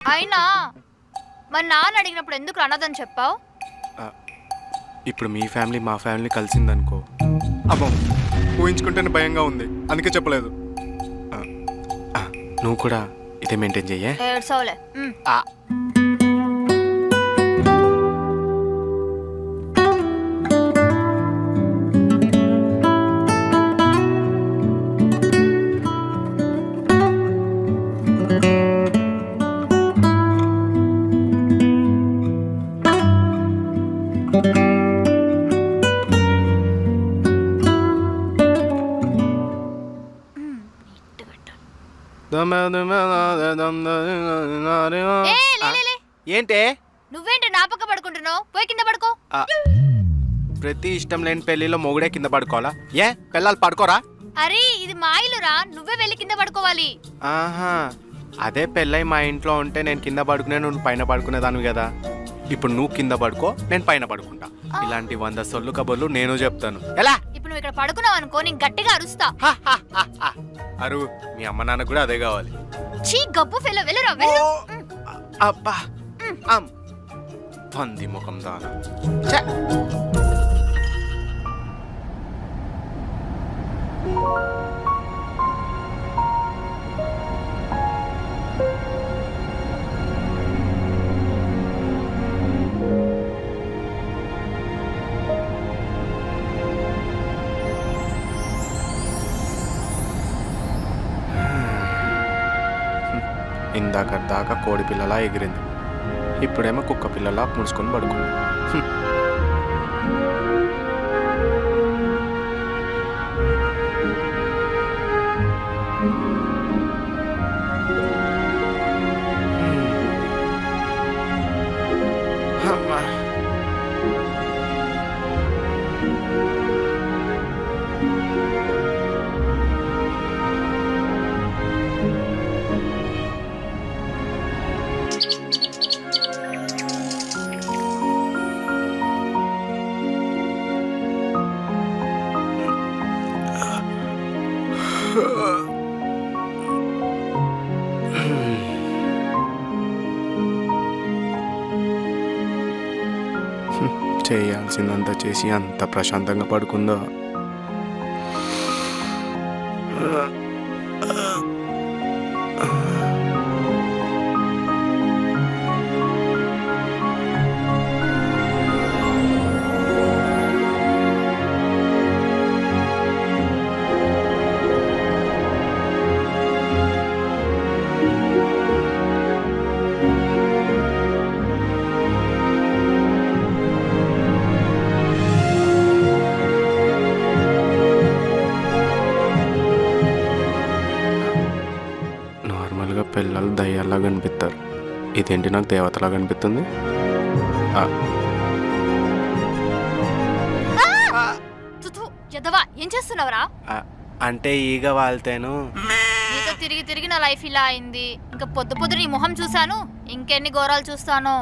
అయినా మరి నాన్న అడిగినప్పుడు ఎందుకు అనదని చెప్పావు? ఇప్పుడు మీ ఫ్యామిలీ మా ఫ్యామిలీ కలిసిందనుకో, అబ్బో ఊహించుకుంటేనే భయంగా ఉంది, అందుకే చెప్పలేదు. నువ్వు కూడా ఇదే మెయింటైన్ చెయ్యే. ఏడ్సవులే. ఏంటే నువ్వేంటి నా పక్క పడుకుంటున్నావు? పోయి కింద పడుకో. ప్రతి ఇష్టం లేని పెళ్లిలో మొగుడే కింద పడుకోవాలా? ఏ పిల్లలు పడుకోరా? అరే ఇది మా ఇల్లురా, నువ్వే వెళ్ళి కింద పడుకోవాలి. ఆహా, అదే పెళ్ళై మా ఇంట్లో ఉంటే నేను కింద పడుకునే, నువ్వు పైన పడుకునేదాన్ని కదా. ఇప్పుడు నువ్వు కింద పడుకో, నేను పైన పడుకుంటా. ఇలాంటి 100 సొల్లు కబుర్లు నేను చెప్తాను. ఎలా? ఇప్పుడు నువ్వు ఇక్కడ పడుకున్నావు అనుకో, నేను గట్టిగా అరుస్తా. అరు, మీ అమ్మ నాన్న కూడా అదే కావాలి. చీ గబ్బు ఫెలో, వెళ్ళురా వెళ్ళు. అబ్బా పంది ముఖం దాన. ఇందాక దాకా కోడి పిల్లలా ఎగిరింది, ఇప్పుడేమో కుక్క పిల్లలా ముడుచుకొని పడుకుంది. అమ్మా చేయాల్సిందంతా చేసి అంత ప్రశాంతంగా పడుకుందో. నార్మల్గా పిల్లలు దయ్యాల్లా కనిపిస్తారు, ఇదేంటి నాకు దేవతలా కనిపిస్తుంది. ఏం చేస్తున్నావురా? అంటే ఈగ వాళ్తేను. నీతో తిరిగి తిరిగి నా లైఫ్ ఇలా అయింది. ఇంకా పొద్దు పొద్దు నీ మొహం చూశాను, ఇంకెన్ని ఘోరాలు చూస్తానో.